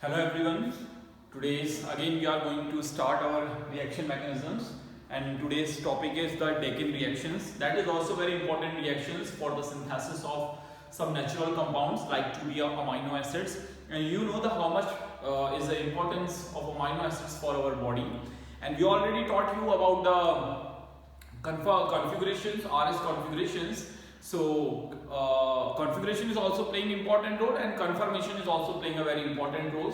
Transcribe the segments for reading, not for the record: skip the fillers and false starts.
Hello everyone. Today's again we are going to start our reaction mechanisms, and today's topic is the Deakin reactions. That is also very important reactions for the synthesis of some natural compounds like 2D amino acids. And you know the how much is the importance of amino acids for our body. And we already taught you about the configurations, RS configurations. So configuration is also playing important role, and conformation is also playing a very important role.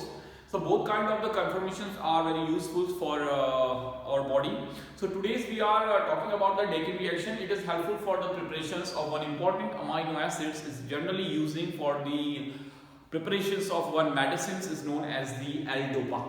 So both kind of the conformations are very useful for our body. So today's we are talking about the Deakin reaction. It is helpful for the preparations of one important amino acids. Is generally using for the preparations of one medicines is known as the L-DOPA.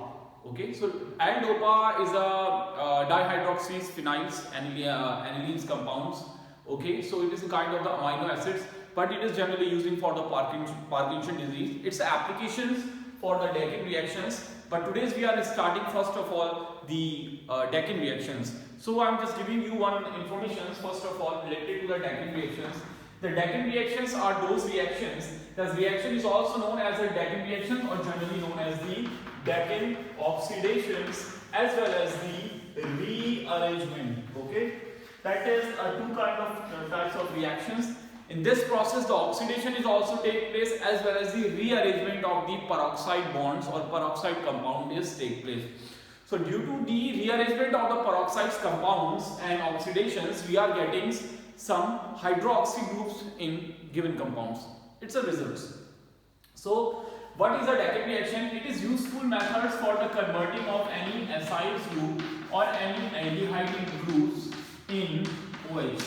Okay, so L-DOPA is a dihydroxys phenyls anilines compounds. Okay, so it is a kind of the amino acids, but it is generally using for the Parkinson disease. Its applications for the Deakin reactions, but today's we are starting first of all the Deakin reactions. So I am just giving you one information first of all related to the Deakin reactions. The Deakin reactions are those reactions. This reaction is also known as a Deakin reaction, or generally known as the Deakin oxidations, as well as the rearrangement. Okay. That is two kind of types of reactions. In this process, the oxidation is also take place, as well as the rearrangement of the peroxide bonds or peroxide compound is take place. So due to the rearrangement of the peroxide compounds and oxidations, we are getting some hydroxy groups in given compounds. It's a result. So what is a Deakin reaction? It is useful methods for the converting of any acyl group or any aldehyde groups in OH.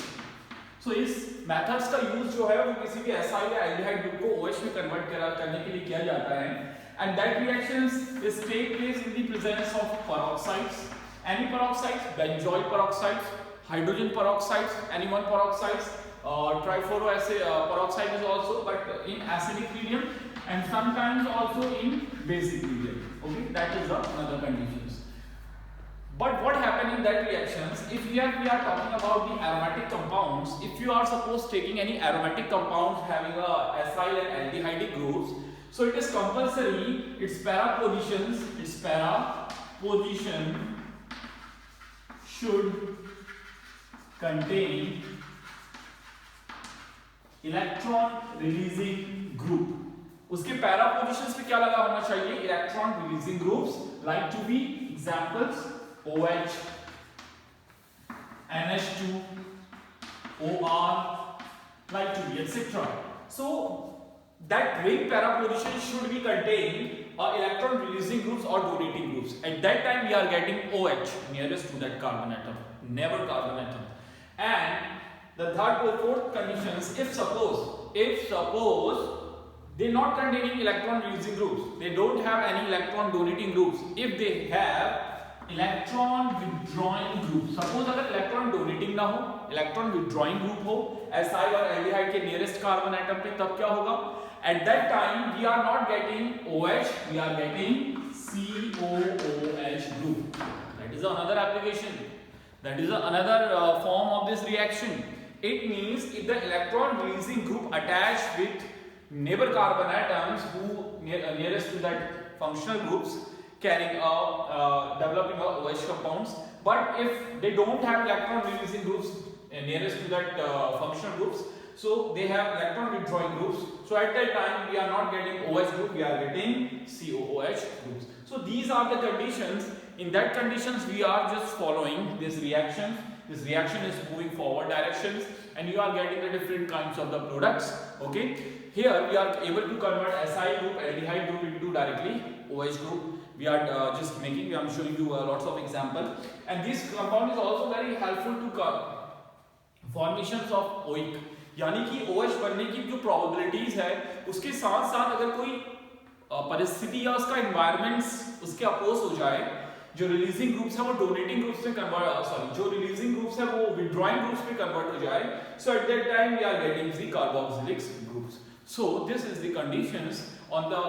So इस methods का use जो है वो किसी भी acyl या aldehyde group को OH में convert करने के लिए किया जाता है, and that reactions is take place in the presence of peroxides. Any peroxides, benzoyl peroxides, hydrogen peroxides, any one peroxides, trifluoroacid peroxide is also, but in acidic medium, and sometimes also in basic medium. Okay, that is another conditions. But what happens in that reactions, if we are talking about the aromatic compounds, if you are suppose taking any aromatic compounds having a acyl and aldehyde groups, so it is compulsory its para position should contain electron releasing group. उसके para positions पे क्या लगा होना चाहिए? Electron releasing groups, like to be examples OH, NH2, OR, like to be etc. So that ring para position should be contain electron releasing groups or donating groups. At that time we are getting OH nearest to that carbon atom, never carbon atom. And the third or fourth conditions, if suppose they not containing electron releasing groups, they don't have any electron donating groups, if they have electron withdrawing group, suppose अगर electron donating ना हो, electron withdrawing group हो acyl और aldehyde के nearest carbon atom पे, तब क्या होगा? At that time we are not getting OH, we are getting COOH group. That is another application, that is another form of this reaction. It means if the electron releasing group attached with neighbor carbon atoms who nearest to that functional groups carrying developing OH compounds, but if they don't have electron releasing groups nearest to that functional groups, so they have electron withdrawing groups. So at that time we are not getting OH group, we are getting COOH groups. So these are the conditions. In that conditions we are just following this reaction. This reaction is moving forward directions, and you are getting the different kinds of the products. Okay, here we are able to convert acyl group, aldehyde group into directly OH group. We are just making, I am showing you lots of example, and this compound is also very helpful to formations of OH. यानी कि OH बनने की जो probabilities है, उसके साथ साथ अगर कोई परिस्थिति या उसका environments उसके अपोज हो जाए, जो रिलीजिंग ग्रुप्स है वो डोनेटिंग ग्रुप्स में कन्वर्ट, जो रिलीजिंग ग्रुप्स है वो विड्रॉइंग ग्रुप्स में कन्वर्ट हो जाए, so at that time we are getting the carboxylic groups. So this is the conditions. On the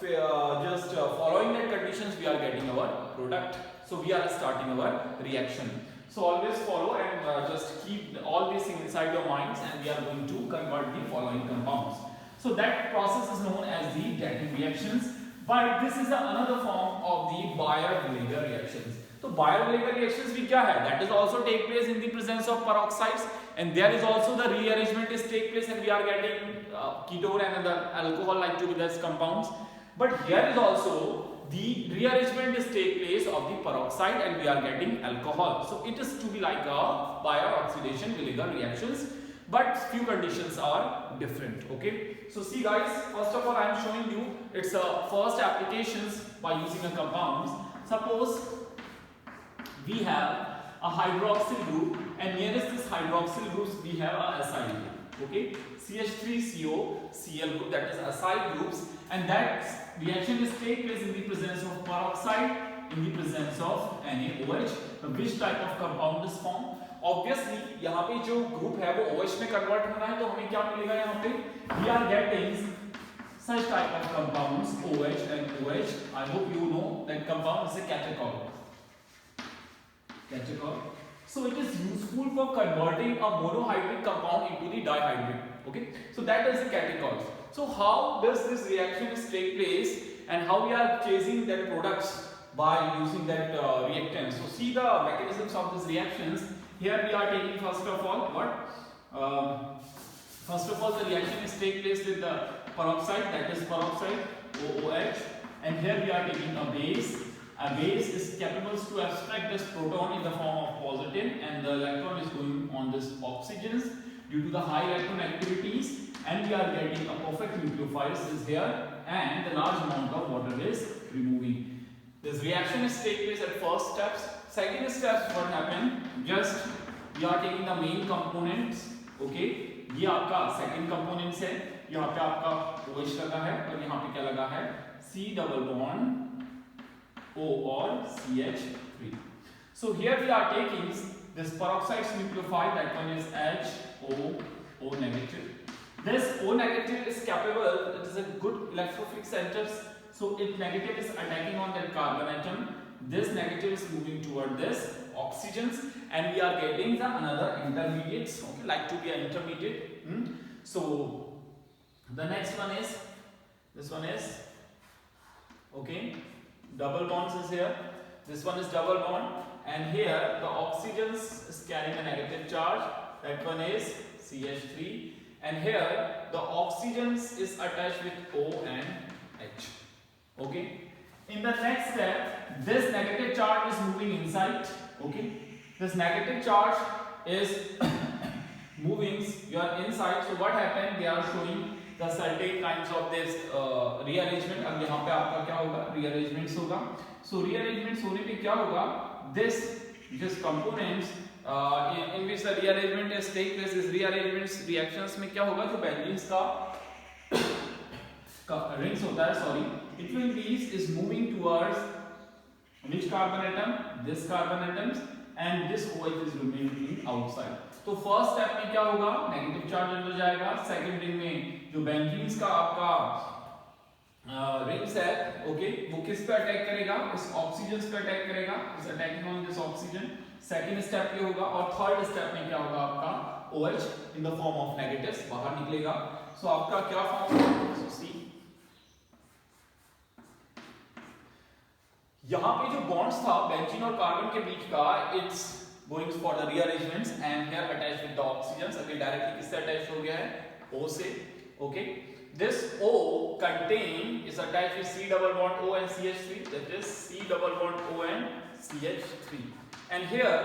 just following that conditions we are getting our product. So we are starting our reaction. So always follow and just keep all these things inside your minds, and we are going to convert the following compounds. So that process is known as the Deakin reactions. But this is another form of the Baeyer-Blager reactions. So Baeyer-Blager reactions भी क्या है? That is also take place in the presence of peroxides, and there is also the rearrangement is take place, and we are getting ketone and the alcohol like to be these compounds. But here is also the rearrangement is take place of the peroxide, and we are getting alcohol. So it is to be like a Baeyer oxidation-Villiger reactions, but few conditions are different. Okay, so see guys, first of all I am showing you its first applications by using a compounds. Suppose we have a hydroxyl group, and nearest this hydroxyl groups we have a acyl group. Okay, CH3CO Cl group, that is acyl groups, and that reaction is take place in the presence of peroxide, in the presence of NaOH. Which type of compound is formed? Obviously यहाँ पे जो group है वो OH में convert होना है, तो हमें क्या मिलेगा यहाँ पे? We are getting such type of compounds OH and OH. I hope you know that compound is a catechol. Catechol. So it is useful for converting a monohydrate compound into the dihydrate. Okay, so that is the catechol. So how does this reaction take place, and how we are chasing that products by using that reactants? So see the mechanisms of these reactions. Here we are taking first of all what? First of all, the reaction is take place with the peroxide, that is peroxide OOH, and here we are taking a base. A base is capable to abstract this proton in the form of positive, and the electron is going on this oxygens due to the high electron activities, and we are getting a perfect nucleophile is here, and the large amount of water is removing. This reaction is take place at first steps. Second steps what happen? Just we are taking the main components. Okay, ये आपका second components है. यहाँ पे आपका OH लगा है, और यहाँ पे क्या लगा है? C double bond O or CH3. So here we are taking this peroxide nucleophile, that one is HO negative. This O negative is capable, it is a good electrophilic center, so it negative is attacking on that carbon atom. This negative is moving toward this oxygens, and we are getting the another intermediates, okay, like to be an intermediate. So the next one is, this one is, okay, double bonds is here, this one is double bond, and here the oxygens is carrying a negative charge, that one is CH3, and here the oxygens is attached with O and H. Okay, in the next step this negative charge is moving inside. Okay, this negative charge is moving your inside. So what happened, they are showing the certain kinds of this rearrangement. अब यहाँ पे आपका क्या होगा? Rearrangements होगा. So rearrangements होने पे क्या होगा? This components in which the rearrangement is take place, is rearrangements reactions में क्या होगा? जो benzenes का rings होता है, sorry, between these is moving towards which carbon atom? This carbon atoms, and this OH is remaining outside. तो first step में क्या होगा? नेगेटिव चार्ज अंदर जाएगा. सेकंड रिंग में जो बेंजीन्स का आपका रिंग्स है, ओके, वो किस पे अटैक करेगा? इस ऑक्सीजन पे अटैक करेगा. इस attacking on this oxygen. Second step ये होगा, और थर्ड स्टेप में क्या होगा? आपका OH in the form of negatives बाहर निकलेगा. सो आपका क्या फॉर्म होगा? सो सी यहाँ पे जो बॉन्ड्स था बेंजीन और कार्बन के बीच का, it's going for the rearrangements, and here attached with the oxygen. अभी डायरेक्टली किससे अटैच हो गया है? O से. Okay, this O contain is attached with C double bond O and CH3, that is C double bond O and CH3, and here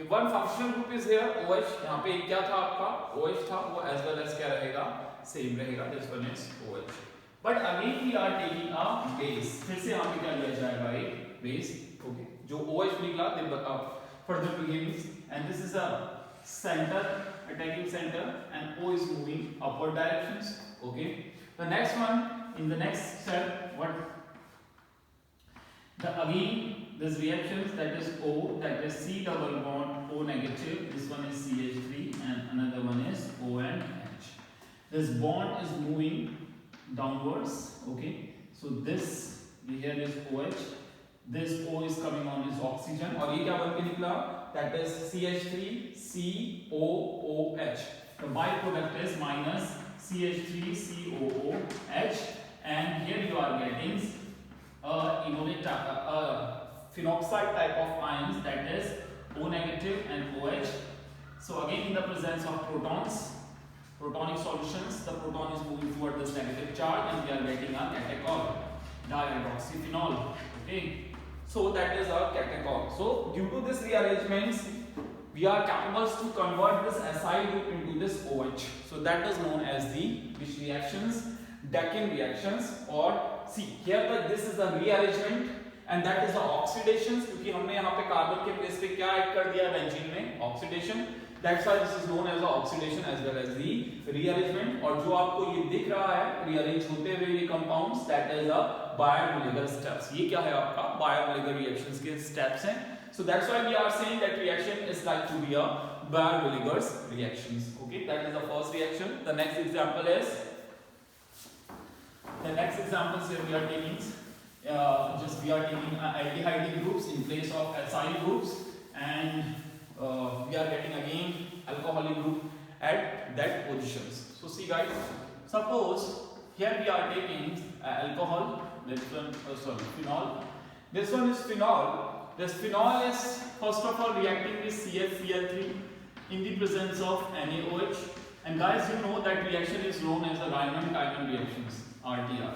one functional group is here OH. यहाँ पे क्या था आपका? OH था, वो as well as क्या रहेगा? Same रहेगा. This one is OH. But again we are taking a base. फिर से यहाँ पे क्या लिया जाएगा? एक base. Okay, जो OH निकला then further beginnings, and this is a center, attacking center, and O is moving upward directions. Okay, the next one, in the next step, what the again this reactions, that is O, that is C double bond O negative, this one is CH3, and another one is O and H. This bond is moving downwards. Okay, so this here is OH, this O is coming on this oxygen, और ये क्या बन के निकला? That is CH3COOH. The byproduct is minus CH3COOH, and here you are getting phenoxide type of ions, that is O negative and OH. So again in the presence of protons, protonic solutions, the proton is moving toward this negative charge and we are getting a catechol, dihydroxyphenol. Okay, so that is our catechol. So due to this rearrangements, we are capable to convert this SI group into this OH. So that is known as the which reactions? Deakin reactions. और see here that this is a rearrangement and that is the oxidations, क्योंकि हमने यहाँ पे carbon के place पे क्या add कर दिया बेंजीन में? Oxidation. That's why this is known as the oxidation as well as the rearrangement. और जो आपको ये दिख रहा है rearrange होते हुए ये compounds, that is the Baeyer-Molliger steps. ये क्या है आपका Baeyer-Molliger reactions के steps हैं. So that's why we are saying that reaction is like to be a Baeyer-Molliger's reactions. Okay, that is the first reaction. The next example is here we are taking aldehyde groups in place of SI groups, and we are getting again alcoholic group at that positions. So see guys, suppose here we are taking alcohol, this one phenol. This one is phenol. This phenol is first of all reacting with CFCl3 in the presence of NaOH, and guys you know that reaction is known as the Riemann-Tiemann reactions, RTR,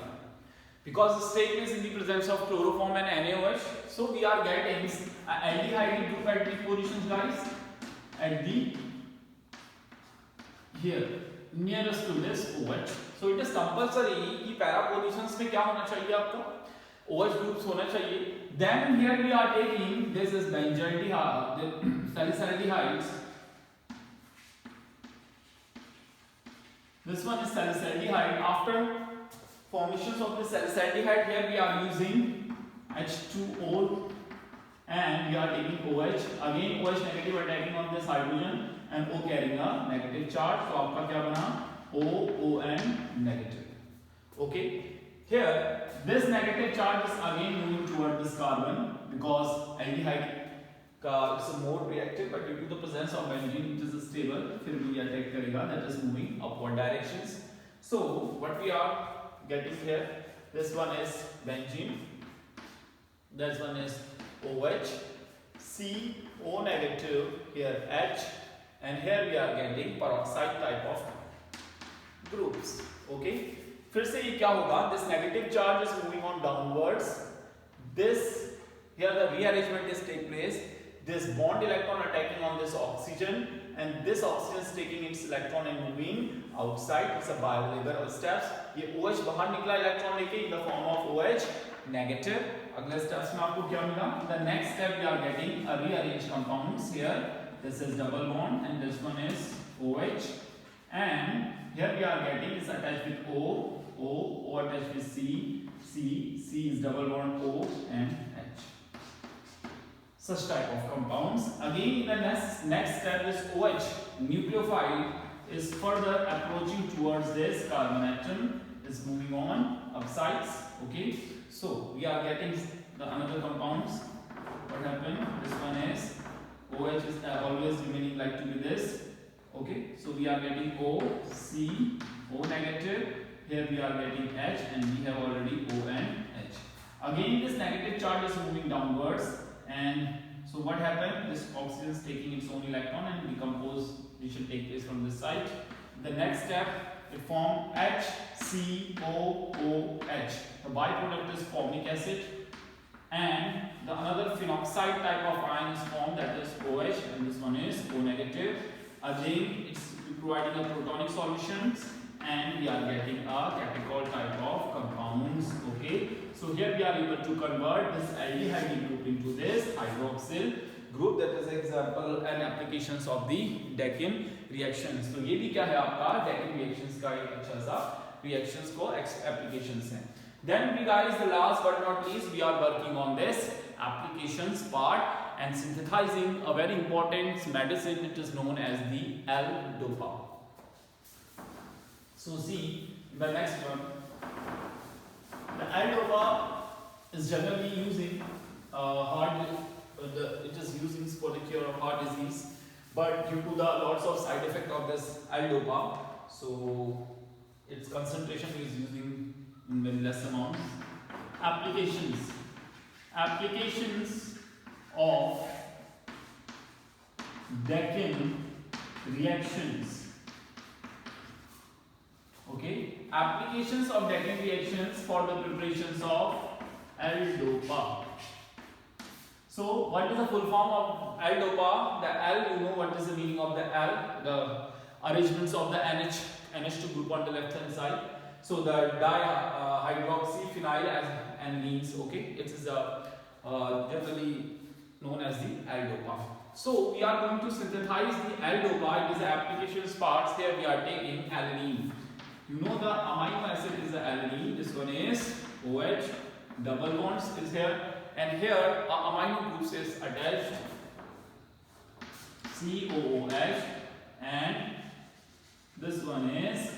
because it takes place in the presence of chloroform and NaOH. So we are getting aldehyde group at the positions guys, at the here nearest to this OH. So it is compulsory कि para positions में क्या होना चाहिए आपका? OH groups होना चाहिए. Then here we are taking this is benzaldehyde, the salicylaldehydes. This one is salicylaldehyde. After formations of the salicylaldehyde, here we are using H2O and we are taking OH. Again OH negative attacking on this hydrogen and O carrying a negative charge. So आपका क्या बना? ON negative. Okay. Here this negative charge is again moving toward this carbon because aldehyde is more reactive, but due to the presence of benzene which is stable, फिर भी attack करेगा, that is moving upward directions. So what we are getting here, this one is benzene, this one is OH, C, O negative, here H, and here we are getting peroxide type of groups. Okay. फिर से ये क्या होगा? This negative charge is moving on downwards. This here the rearrangement is take place. This bond electron attacking on this oxygen, and this oxygen is taking its electron and moving outside. It's a Baeyer-Molliger steps. ये OH बाहर निकला electron लेके in the form of OH negative. अगले steps में आपको क्या मिला? The next step we are getting a rearranged compounds here. This is double bond and this one is OH, and here we are getting is attached with O attached with C is double bond O and H. Such type of compounds. Again in the next step, this OH nucleophile is further approaching towards this carbon atom, is moving on upsides. Okay, so we are getting the another compounds. What happened? This one is OH is always remaining like to be this. Okay, so we are getting O, C, O negative. Here we are getting H, and we have already O and H. Again, this negative charge is moving downwards, and so what happened? This oxygen is taking its own electron and decomposition take place from this side. The next step, it form HCOOH. The byproduct is formic acid, and the another phenoxide type of ion is formed, that is OH, and this one is O negative. Again, it's providing a protonic solutions, and we are getting a catechol type of compounds. Okay, so here we are able to convert this aldehyde group into this hydroxyl group. That is example and applications of the Deakin reactions. So ये भी क्या है आपका Deakin reactions का एक अच्छा सा reactions को applications हैं. Then we guys, the last but not least, we are working on this applications part and synthesizing a very important medicine. It is known as the L-Dopa. So see the next one. The L-Dopa is generally using it is used for the cure of heart disease, but due to the lots of side effect of this L-Dopa, so its concentration is using in very less amounts. applications of Deakin reactions. Okay, applications of Deakin reactions for the preparations of L-DOPA. So what is the full form of L-DOPA? The L, you know what is the meaning of the L, the arrangements of the NH2 group on the left hand side. So the dihydroxyphenyl amines, okay, it is generally known as the L-DOPA. So we are going to synthesize the L-DOPA. It is the applications parts. Here we are taking alanine. You know the amino acid is the alanine. This one is OH, double bonds is here, and here amino groups is attached, COOH, and this one is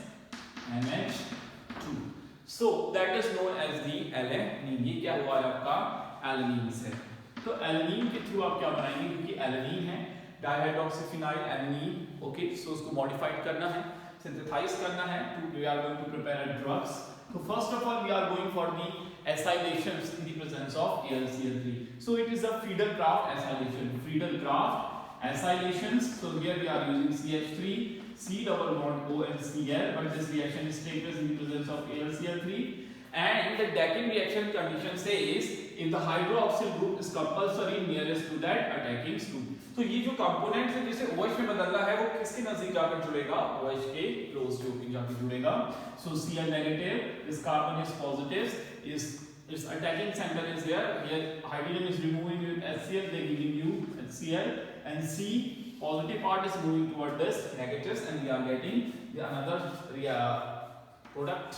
NH2. So that is known as the alanine. ये क्या हुआ है आपका alanine से. तो alanine के through आप क्या बनाएंगे, क्योंकि एलानिन है डाइहाइड्रोक्सीफिनाइल एलानिन. ओके, सो उसको मॉडिफाइड करना है, सिंथेसाइज करना है. We are going to prepare drugs. तो first of all we are going for the acylations in the presence of AlCl3. So it is a Friedel-Crafts acylation. Friedel-Crafts acylations. So here we are using CH3, C double bond O and Cl, but this reaction is taken place in the presence of AlCl3. And the Deakin reaction condition says if the hydroxyl group is compulsory nearest to that attacking group. तो ये जो component है जिसे OH में बदलना है वो किसके नजदीक जाकर जुड़ेगा, OH के क्लोज टू जाकर जुड़ेगा. So Cl negative, this carbon is positive, is its attacking center is here. Here hydrogen is removing with HCl, they giving you HCl, and C positive part is moving toward this negatives, and we are getting the another product.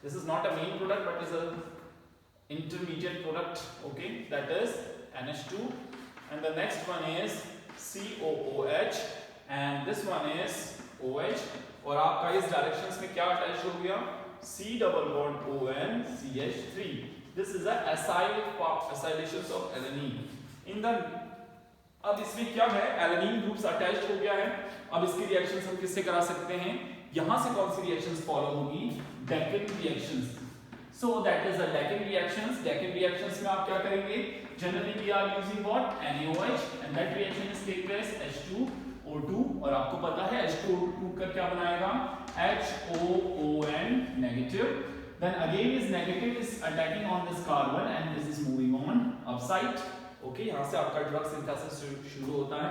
This is not a main product but is a intermediate product. Okay, that is NH2, and the next one is COOH, and this one is OH. और आपका इस directions में क्या attach हो गया, C double bond O and CH3. This is a acylations of alanine. In the अब इसमें क्या है, एलानिन ग्रुप्स अटैच्ड हो गया है. अब इसकी रिएक्शंस हम किससे करा सकते हैं, यहां से कौन सी रिएक्शंस फॉलो होगी, Deakin reactions. So that is the Deakin reactions. Deakin reactions में आप क्या करेंगे, generally we are using what, NaOH, and that reaction is take place H2O2, और आपको पता है H2O2 का क्या बनाएगा, HOON negative. Then again is negative is attacking on this carbon and this is moving on upside. Okay, यहाँ से आपका ड्रग सिंथेसिस शुरू होता है.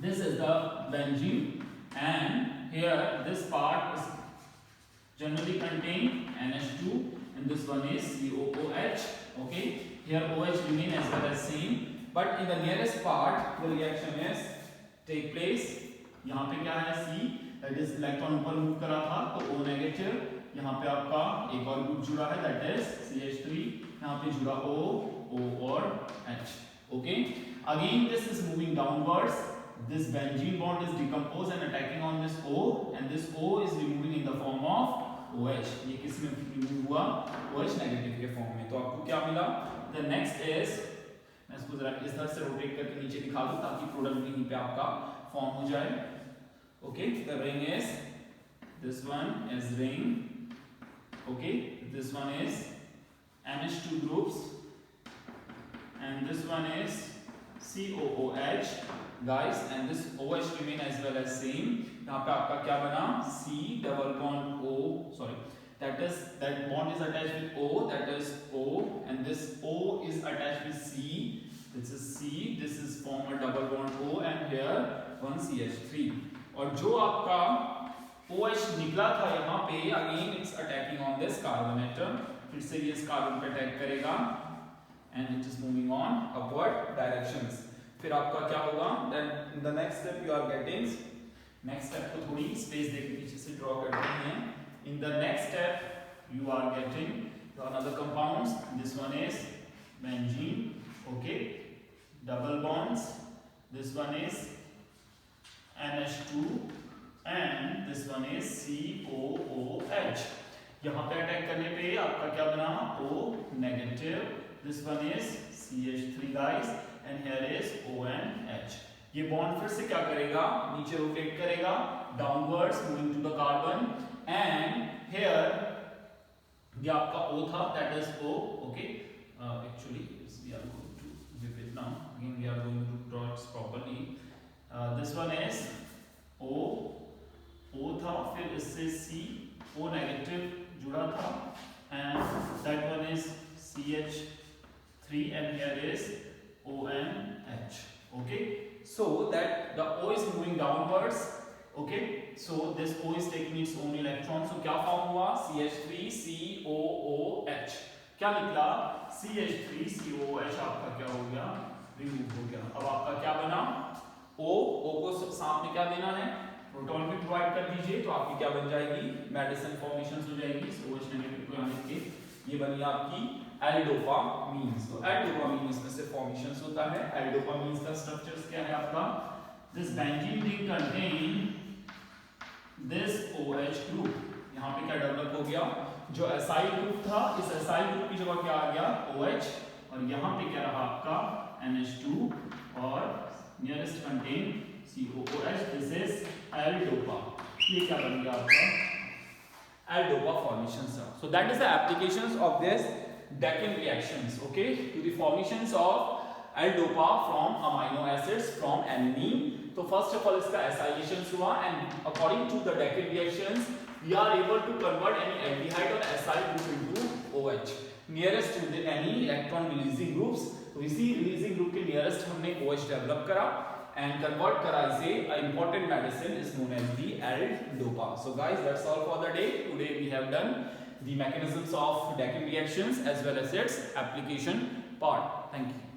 This is the benzene, and here this part is generally contain NH2, and this one is COOH. Okay, here OH remain as well as same, but in the nearest part the reaction is take place. यहाँ पे क्या है, C, that is electron ऊपर move कर रहा था तो O negative. यहाँ पे आपका एक और ग्रुप जुड़ा है, that is CH3. यहाँ पे जुड़ा O और H. Okay, again this is moving downwards. This benzene bond is decomposed and attacking on this O, and this O is removing in the form of OH. ये किस में remove हुआ, OH negative के form में. तो आपको क्या मिला, the next is, मैं इसको जरा इस तरह से रोटेट करके नीचे दिखा दूं ताकि प्रोडक्ट यहीं पे आपका फॉर्म हो जाए. Okay, the ring is, this one is ring. Okay, this one is NH2 groups, and this one is COOH guys, and this OH remain as well as same. यहाँ पे आपका क्या बना, C double bond O, sorry, that bond is attached with O, that is O, and this O is attached with C. This is C, this is form a double bond O, and here one CH3. और जो आपका OH निकला था यहाँ पे, again it's attacking on this carbon atom. फिर से ये इस कार्बन पे अटैक करेगा, and it is moving on upward directions. फिर आपका क्या होगा, then in the next step you are getting, next step को थोड़ी स्पेस देके पीछे से ड्रॉ करते हैं. In the next step you are getting another compounds. This one is benzene. Okay, double bonds. This one is NH2, and this one is COOH. यहाँ पे attack करने पे आपका क्या बना, O negative. This one is CH3 guys, and here is O and H. ये bond फिर से क्या करेगा, नीचे रोटेट करेगा downwards moving to the carbon, and here ये आपका O था, that is O. Okay, actually we are going to zip it now. Again we are going to draw it properly. This one is O था, फिर इससे C, O negative जुड़ा था, and that one is CH3 and here is ONH. Okay, so that the O is moving downwards. Okay, so this O is taking its own electron. So क्या form हुआ? CH3COOH. क्या निकला? CH3COOH आपका क्या हो गया? रिमूव हो गया. अब आपका क्या बना? O को साथ में क्या देना है? प्रोटॉन भी प्रोवाइड कर दीजिए, तो आपकी क्या बन जाएगी? मेडिसिन फॉर्मेशन हो जाएगी. OH नेगेटिव को आने के ये बनी आपकी एल्डोपामीन्स. तो एल्डोपामीन्स में से फॉर्मेशन होता है. एल्डोपामीन्स का स्ट्रक्चर्स क्या है आपका? This benzene ring contain this OH group. यहाँ पे क्या डेवलप हो गया? जो एसाइल ग्रुप था, इस एसाइल ग्रुप की जगह क्या आ गया? OH. और यहाँ पे क्या रहा आपका? NH2 और nearest contain COOH. This is L dopa. ये क्या बन गया आपका? L dopa formation. So that is the applications of this Deakin reactions. Okay, to the formations of L-dopa from amino acids from adenine. तो first of all इसका acylation हुआ and according to the Deakin reactions we are able to convert any aldehyde or acyl group into OH nearest to the any electron releasing groups. तो इसी releasing group के nearest हमने OH develop करा and convert करा इसे. An important medicine is known as the L-dopa. So guys, that's all for the day. Today we have done the mechanisms of Deakin reactions as well as its application part. Thank you.